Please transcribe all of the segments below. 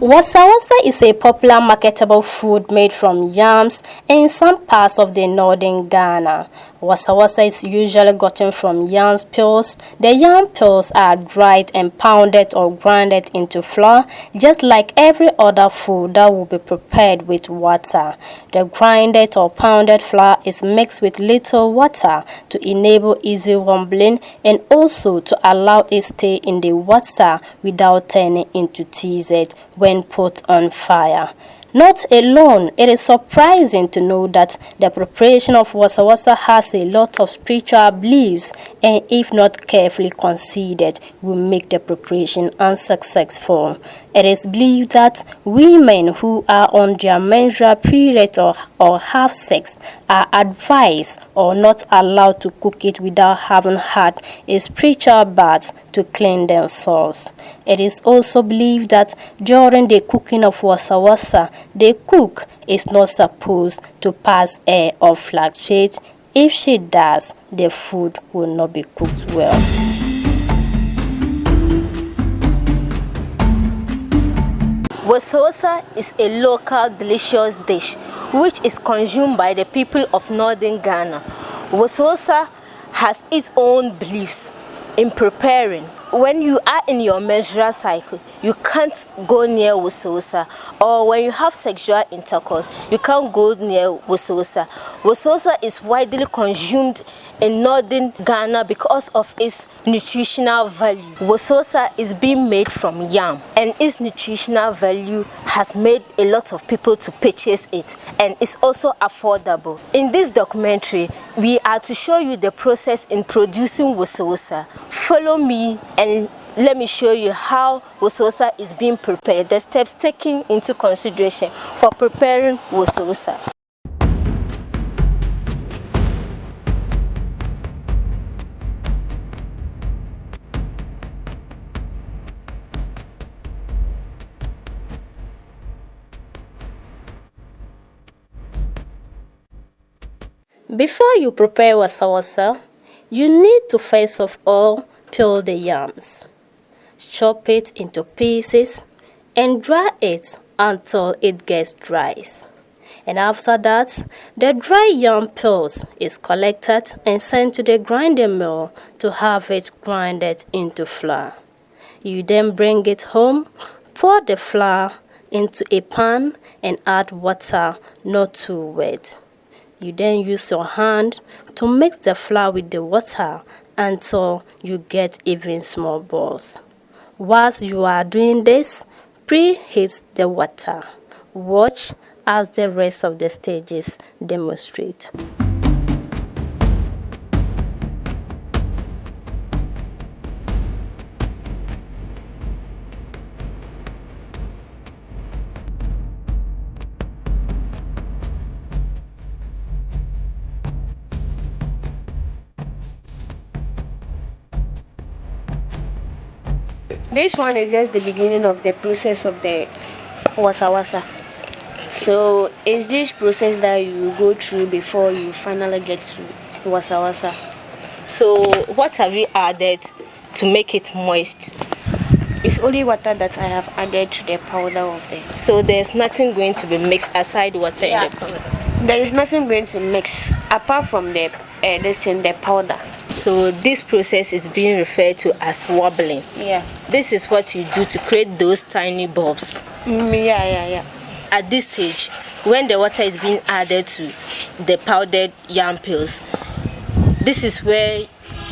Wasawasa is a popular marketable food made from yams in some parts of the northern Ghana. Wasawasa is usually gotten from yam peels. The yam peels are dried and pounded or grinded into flour, just like every other food that will be prepared with water. The grinded or pounded flour is mixed with little water to enable easy rumbling and also to allow it stay in the water without turning into teased when put on fire. Not alone, it is surprising to know that the preparation of wasawasa has a lot of spiritual beliefs, and if not carefully considered, will make the preparation unsuccessful. It is believed that women who are on their menstrual period or have sex are advised or not allowed to cook it without having had a spiritual bath to clean themselves. It is also believed that during the cooking of wasawasa, the cook is not supposed to pass air or fluctuate. If she does, the food will not be cooked well. Wasawasa is a local delicious dish which is consumed by the people of northern Ghana. Wasawasa has its own beliefs in preparing. When you are in your menstrual cycle, you can't go near wasawasa, or when you have sexual intercourse, you can't go near wasawasa. Wasawasa is widely consumed in northern Ghana because of its nutritional value. Wasawasa is being made from yam, and its nutritional value has made a lot of people to purchase it, and it's also affordable. In this documentary, we are to show you the process in producing wasawasa. Follow me and let me show you how wasawasa is being prepared, the steps taken into consideration for preparing wasawasa. Before you prepare wasawasa, you need to first of all peel the yams, chop it into pieces, and dry it until it gets dry. And after that, the dry yam peels is collected and sent to the grinding mill to have it grinded into flour. You then bring it home, pour the flour into a pan and add water not too wet. You then use your hand to mix the flour with the water until you get even small balls. Whilst you are doing this, preheat the water. Watch as the rest of the stages demonstrate. This one is just the beginning of the process of the wasawasa. So it's this process that you go through before you finally get to wasawasa. So what have you added to make it moist? It's only water that I have added to the powder of the. So there's nothing going to be mixed aside water in the powder? There is nothing going to mix apart from the the powder. So this process is being referred to as wobbling. Yeah. This is what you do to create those tiny bulbs. Yeah. At this stage, when the water is being added to the powdered yam peels, this is where,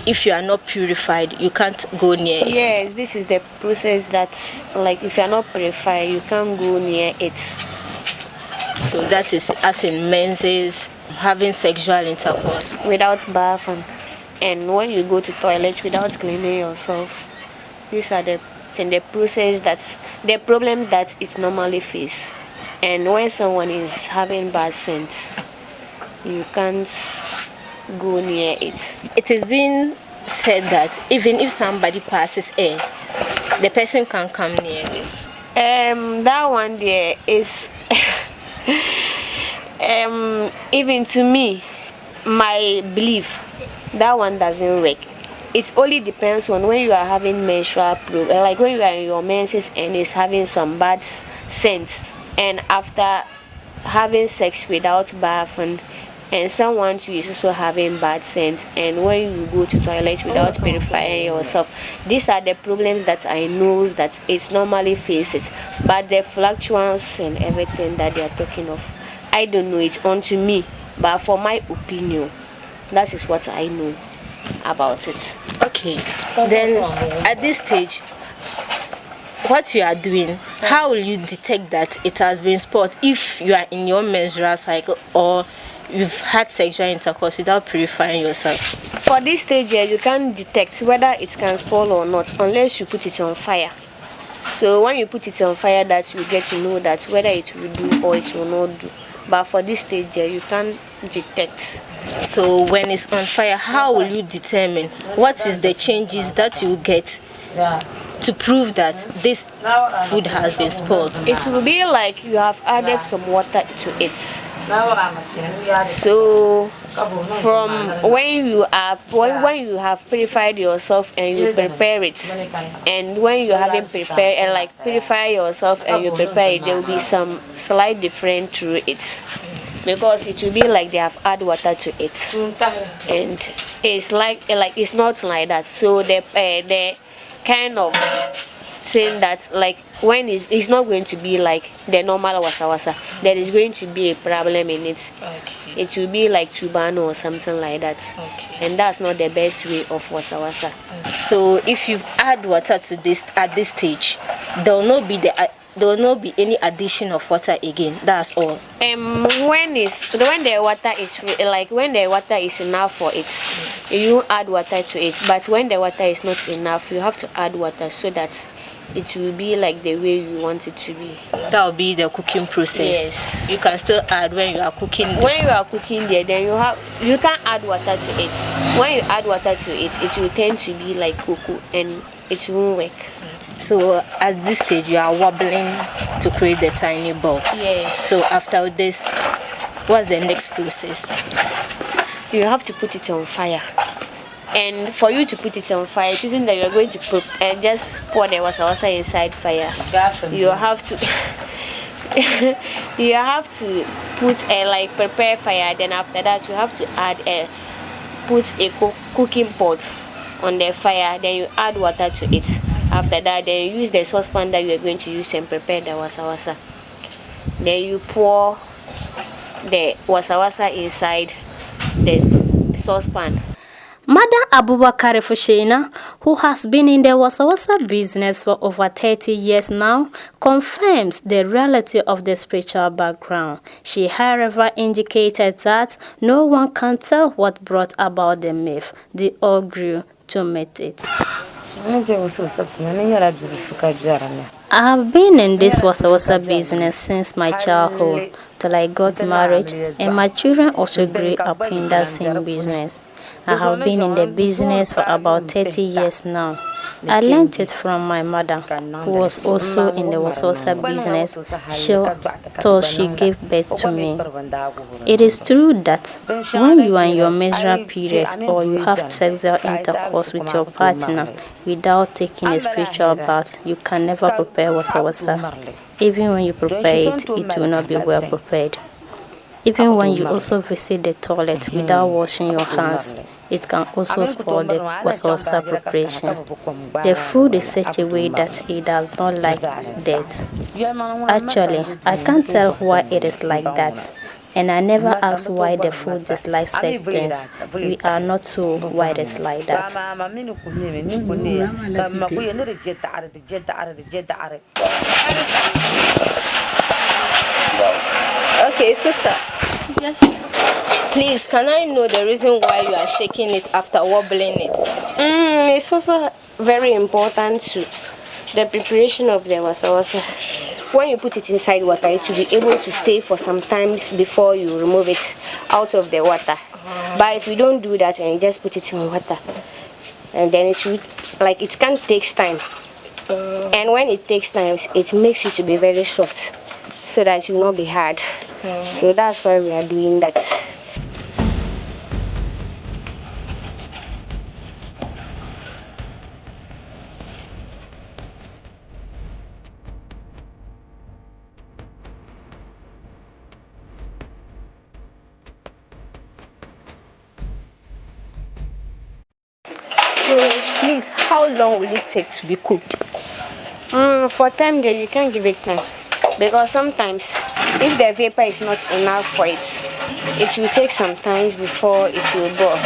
if you are not purified, you can't go near it. Yes, this is the process that, like, if you are not purified, you can't go near it. So that is as in menses, having sexual intercourse without bath and when you go to toilet without cleaning yourself. These are the process that's the problem that it normally face. And when someone is having bad sense, you can't go near it. It is being said that even if somebody passes air, the person can come near this. That one there is even to me, my belief, that one doesn't work. It only depends on when you are having menstrual problem, like when you are in your menses and is having some bad scent, and after having sex without bathing, and someone too is also having bad scent, and when you go to toilet without purifying yourself, these are the problems that I know that it normally faces. But the fluctuations and everything that they are talking of, I don't know, it's on to me, but for my opinion, that is what I know about it. Okay, then at this stage, what you are doing, how will you detect that it has been spot if you are in your menstrual cycle or you've had sexual intercourse without purifying yourself? For this stage here, you can't detect whether it can spoil or not unless you put it on fire. So when you put it on fire, that you get to know that whether it will do or it will not do. But for this stage here, you can't detect. So when it's on fire, how will you determine what is the changes that you get to prove that this food has been spoiled? It will be like you have added some water to it. So from when you have purified yourself and you prepare it, and when you haven't prepared and like purify yourself and you prepare it, there will be some slight difference through it, because it will be like they have added water to it, and it's like it's not like that. So the kind of saying that like when it's not going to be like the normal wasawasa, there is going to be a problem in it. Okay. It will be like tubano or something like that. Okay. And that's not the best way of wasawasa. So if you add water to this at this stage, there will not be any addition of water again. That's all. When the water is enough for it, you add water to it. But when the water is not enough, you have to add water so that it will be like the way you want it to be. That will be the cooking process. Yes. You can still add when you are cooking. When you are cooking there, then you can add water to it. When you add water to it, it will tend to be like cocoa and it won't work. So at this stage, you are wobbling to create the tiny balls. Yes. So after this, what's the next process? You have to put it on fire. And for you to put it on fire, it isn't that you're going to put and just pour the wasawasa inside fire. You have to you have to put a prepare fire. Then after that, you have to add put a cooking pot on the fire. Then you add water to it. After that, then you use the saucepan that you are going to use and prepare the wasawasa. Then you pour the wasawasa inside the saucepan. Madam Abubakar Fushena, who has been in the wasawasa business for over 30 years now, confirms the reality of the spiritual background. She, however, indicated that no one can tell what brought about the myth. They all grew to meet it. I have been in this wasawasa business since my childhood till I got married, and my children also grew up in that same business. I have been in the business for about 30 years now. I learned it from my mother, who was also in the wasawasa business till she gave birth to me. It is true that when you are in your menstrual periods or you have sexual intercourse with your partner without taking a spiritual bath, you can never prepare wasawasa. Even when you prepare it, it will not be well prepared. Even when you also visit the toilet without washing your hands, it can also spoil the wasawasa preparation. The food is such a way that it does not like dirt. Actually, I can't tell why it is like that. And I never asked why the food is like such things. We are not told why it is like that. Okay, sister. Yes. Please, can I know the reason why you are shaking it after wobbling it? It's also very important to the preparation of the wasawasa. When you put it inside water, it will be able to stay for some times before you remove it out of the water. But if you don't do that and you just put it in water, and then it can take time. And when it takes time, it makes it to be very soft, so that it will not be hard. So that's why we are doing that. please, how long will it take to be cooked? For time there, you can't give it time because sometimes if the vapor is not enough for it, it will take some time before it will boil.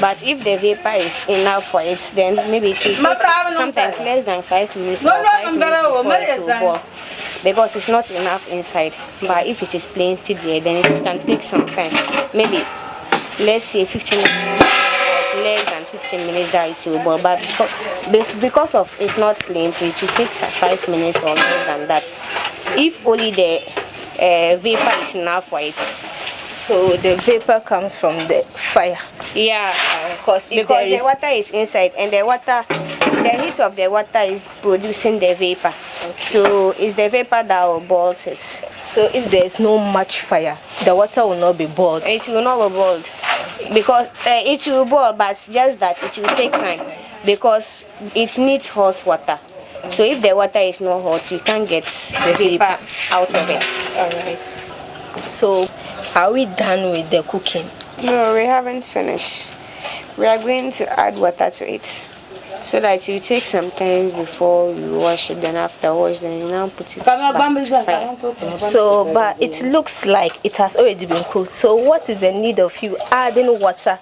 But if the vapor is enough for it, then maybe it will take sometimes less than 5 minutes or 5 minutes before it will boil because it's not enough inside. But if it is plenty there, then it can take some time. Maybe let's say 15 minutes or less than 15 minutes that it will boil. But because of it's not plenty, it will take 5 minutes or less than that. If only the vapor is enough for it. So the vapor comes from the fire. Yeah, because the water is inside, and the heat of the water is producing the vapor. Okay. So it's the vapor that will boil it. So if there is no much fire, the water will not be boiled. It will not be boiled because it will boil, but just that it will take time because it needs hot water. So if the water is not hot, you can't get the vapor out of it. All right. So are we done with the cooking? No, we haven't finished. We are going to add water to it so that you take some time before you wash it. Then after wash, then you now put it back to fire. So, but it looks like it has already been cooked. So what is the need of you adding water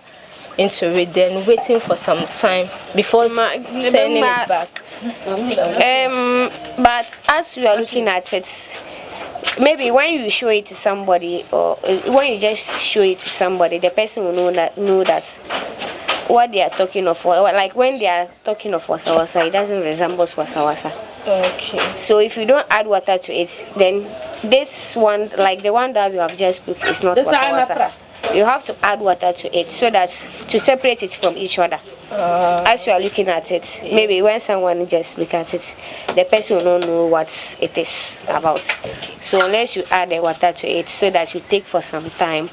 into it, then waiting for some time before sending it back? But as you are looking at it, maybe when you show it to somebody, or when you just show it to somebody, the person will know that what they are talking of, like when they are talking of wasawasa, it doesn't resemble wasawasa. Okay. So if you don't add water to it, then this one, like the one that you have just cooked, is not wasawasa. You have to add water to it so that to separate it from each other. As you are looking at it, maybe when someone just look at it, the person will not know what it is about. So unless you add the water to it so that you take for some time,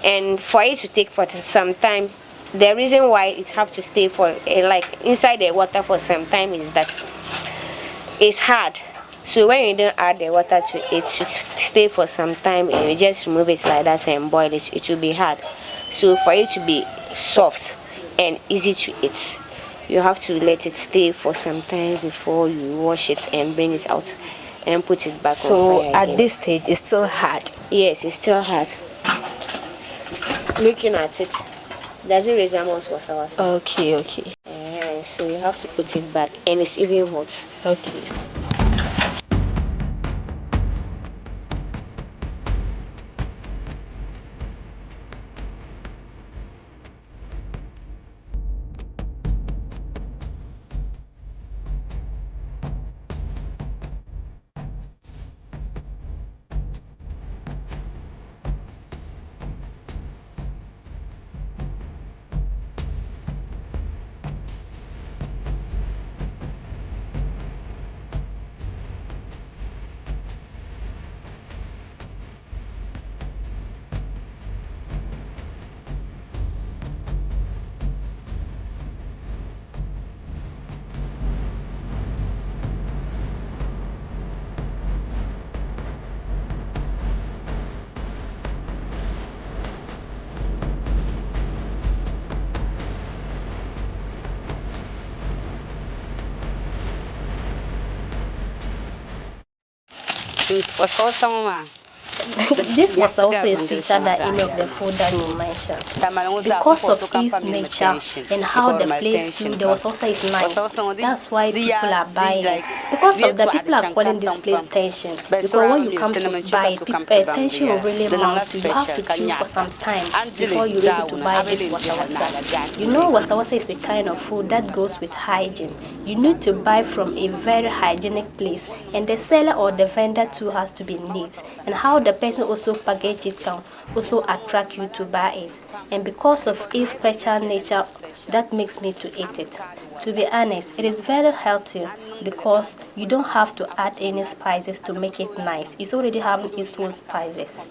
and for it to take for some time, the reason why it have to stay for like inside the water for some time is that it's hard. So when you don't add the water to it to stay for some time, and you just remove it like that and boil it, it will be hard. So for it to be soft and easy to eat, you have to let it stay for some time before you wash it and bring it out and put it back on fire. So at this stage, it's still hard. Yes, it's still hard. Looking at it, does it resemble wasawasa? Okay. So you have to put it back, and it's even hot. Okay. This was also a feature that any of the food that you mentioned. Because of its nature and how the place too, there was also is nice. That's why people are buying it. Because of that, people are calling this place tension. Because when you come to buy it, tension will really mount you. You have to queue for some time before you're able to buy this wasawasa. You know, wasawasa is the kind of food that goes with hygiene. You need to buy from a very hygienic place, and the seller or the vendor too has to be neat. And how the person also package it can also attract you to buy it. And because of its special nature, that makes me to eat it. To be honest, it is very healthy because you don't have to add any spices to make it nice. It's already having its own spices.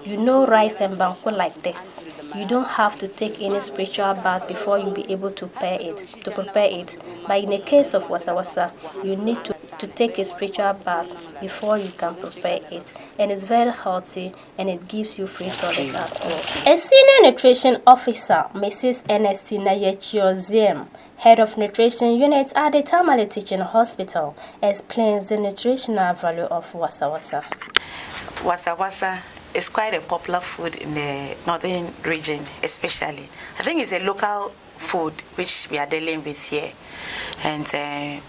You know, rice and banku like this, you don't have to take any spiritual bath before you be able to prepare it. But in the case of wasawasa, you need to take a spiritual bath before you can prepare it. And it's very healthy and it gives you free toilet as well. A senior nutrition officer, Mrs. Ernestina Yechioziem, head of nutrition unit at the Tamale Teaching Hospital, explains the nutritional value of wasawasa. Wasawasa is quite a popular food in the northern region, especially. I think it's a local food which we are dealing with here. And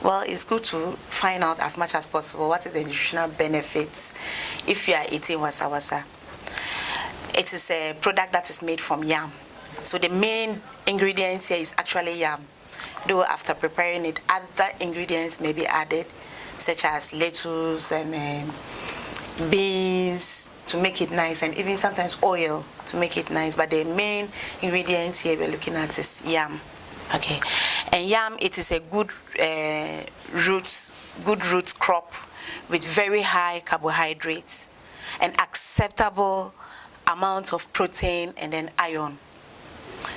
well, it's good to find out as much as possible what is the nutritional benefits if you are eating wasawasa. It is a product that is made from yam. So the main ingredient here is actually yam. Though after preparing it, other ingredients may be added, such as lettuce and beans to make it nice, and even sometimes oil to make it nice. But the main ingredients here we're looking at is yam. Okay, and yam, it is a good root crop with very high carbohydrates and acceptable amounts of protein and then iron.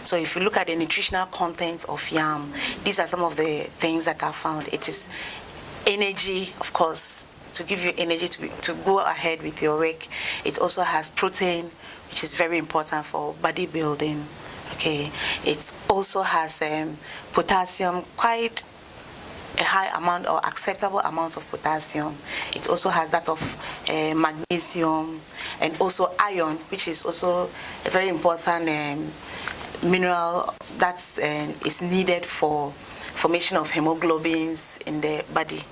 So if you look at the nutritional content of yam, these are some of the things that are found. It is energy, of course, to give you energy to go ahead with your work. It also has protein, which is very important for bodybuilding. Okay, it also has potassium, quite a high amount or acceptable amount of potassium. It also has that of magnesium and also iron, which is also a very important mineral that is needed for formation of hemoglobins in the body.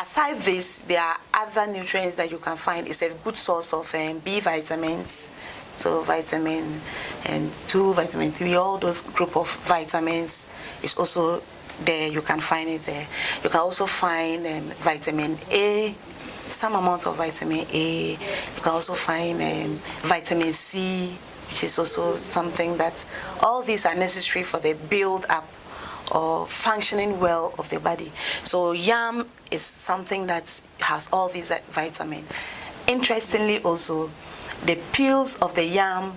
Aside this, there are other nutrients that you can find. It's a good source of B vitamins. So vitamin and 2, vitamin 3, all those group of vitamins is also there. You can find it there. You can also find vitamin A, some amount of vitamin A. You can also find vitamin C, which is also something that all these are necessary for the build up or functioning well of the body. So yam is something that has all these vitamins. Interestingly also, the peels of the yam,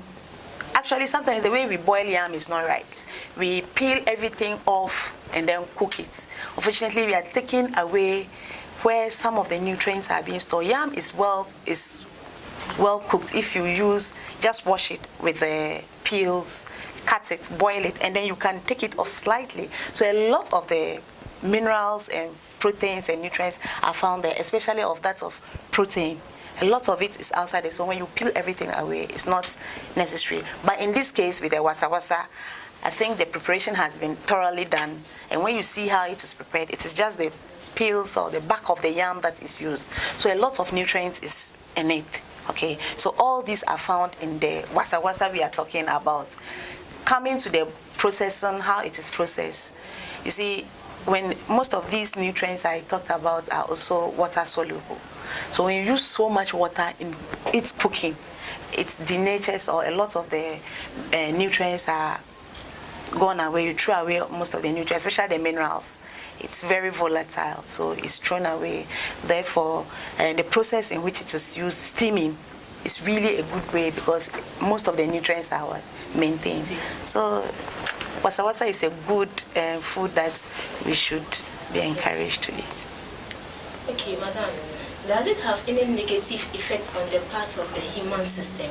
actually sometimes the way we boil yam is not right. We peel everything off and then cook it. Unfortunately, we are taking away where some of the nutrients are being stored. Yam is well cooked if you just wash it with the peels, cut it, boil it, and then you can take it off slightly. So a lot of the minerals and proteins and nutrients are found there, especially of that of protein. A lot of it is outside there, so when you peel everything away, it's not necessary. But in this case, with the wasawasa, I think the preparation has been thoroughly done. And when you see how it is prepared, it is just the peels or the back of the yam that is used. So a lot of nutrients is in it. Okay, so all these are found in the wasawasa we are talking about. Coming to the processing, how it is processed, you see, when most of these nutrients I talked about are also water soluble. So when you use so much water in its cooking, it denatures, or a lot of the nutrients are gone away. You throw away most of the nutrients, especially the minerals. It's very volatile, so it's thrown away. Therefore, the process in which it is used, steaming, is really a good way because most of the nutrients are maintained. So wasawasa is a good food that we should be encouraged to eat. Okay, madam. Does it have any negative effect on the part of the human system?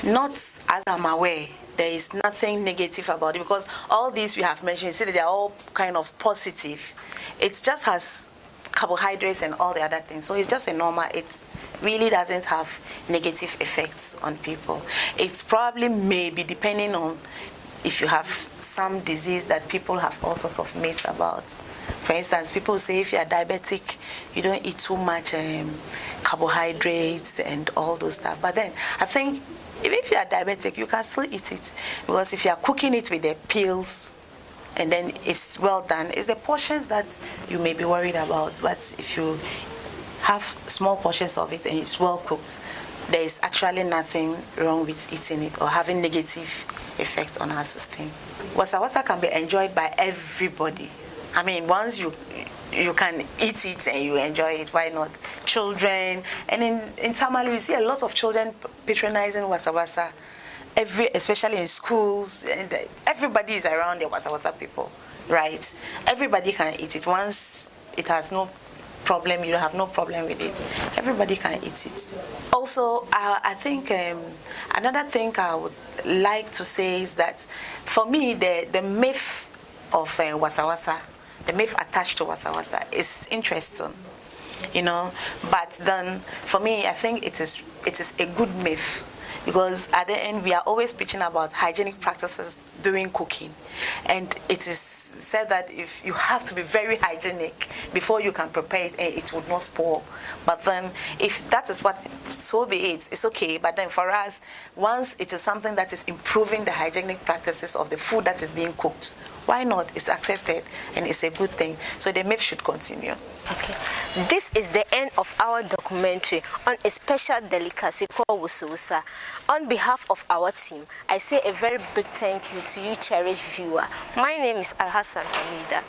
Not as I'm aware. There is nothing negative about it because all these we have mentioned, you see that they are all kind of positive. It just has carbohydrates and all the other things. So it's just a normal, it really doesn't have negative effects on people. It's probably maybe depending on if you have some disease that people have all sorts of myths about. For instance, people say if you are diabetic, you don't eat too much carbohydrates and all those stuff. But then I think even if you are diabetic, you can still eat it because if you are cooking it with the pills and then it's well done, it's the portions that you may be worried about. But if you have small portions of it and it's well cooked, there is actually nothing wrong with eating it or having negative effect on our system. Wasawasa can be enjoyed by everybody. I mean, once you can eat it and you enjoy it, why not? Children, and in Tamale, you see a lot of children patronizing wasawasa, especially in schools, and everybody is around the wasawasa people, right? Everybody can eat it. Once it has no problem, you have no problem with it. Everybody can eat it. Also, I think another thing I would like to say is that for me, the myth of Wasawasa, the myth attached to Wasawasa is interesting, you know. But then for me, I think it is a good myth, because at the end we are always preaching about hygienic practices during cooking, and it is said that if you have to be very hygienic before you can prepare it, it would not spoil. But then if that is what, so be it, it's okay. But then for us, once it is something that is improving the hygienic practices of the food that is being cooked, why not? It's accepted and it's a good thing. So the myth should continue. Okay. This is the end of our documentary on a special delicacy called Wasawasa. On behalf of our team, I say a very big thank you to you, cherished viewer. My name is Alhassan Hamida.